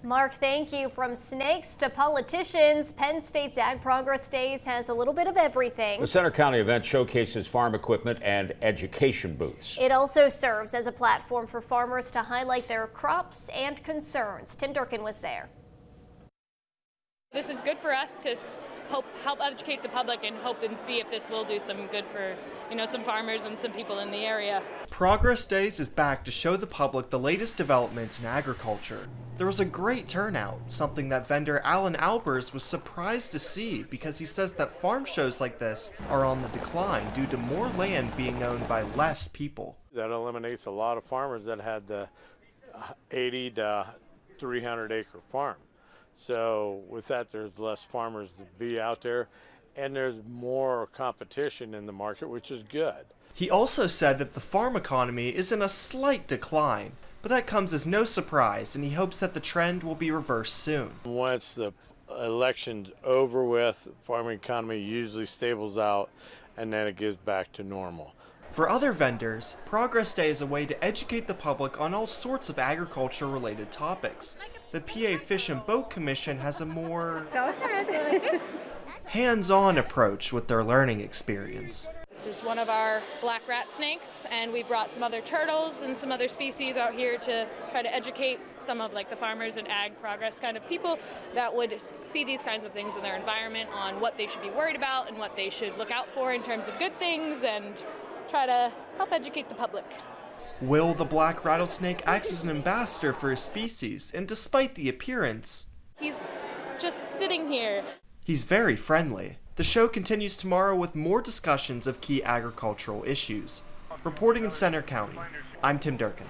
Mark, thank you. From snakes to politicians, Penn State's Ag Progress Days has a little bit of everything. The Center County event showcases farm equipment and education booths. It also serves as a platform for farmers to highlight their crops and concerns. Tim Durkin was there. This is good for us to help educate the public and hope and see if this will do some good for, some farmers and some people in the area. Progress Days is back to show the public the latest developments in agriculture. There was a great turnout, something that vendor Alan Albers was surprised to see because he says that farm shows like this are on the decline due to more land being owned by less people. That eliminates a lot of farmers that had the 80 to 300 acre farm. So with that, there's less farmers to be out there, and there's more competition in the market, which is good. He also said that the farm economy is in a slight decline, but that comes as no surprise, and he hopes that the trend will be reversed soon. Once the election's over with, the farming economy usually stables out, and then it gets back to normal. For other vendors, Progress Day is a way to educate the public on all sorts of agriculture-related topics. The PA Fish and Boat Commission has a more hands-on approach with their learning experience. This is one of our black rat snakes, and we brought some other turtles and some other species out here to try to educate some of the farmers and ag progress kind of people that would see these kinds of things in their environment on what they should be worried about and what they should look out for in terms of good things, and try to help educate the public. Will the black rattlesnake acts as an ambassador for his species, and despite the appearance, He's just sitting here. He's very friendly. The show continues tomorrow with more discussions of key agricultural issues. Reporting in Center County, I'm Tim Durkin.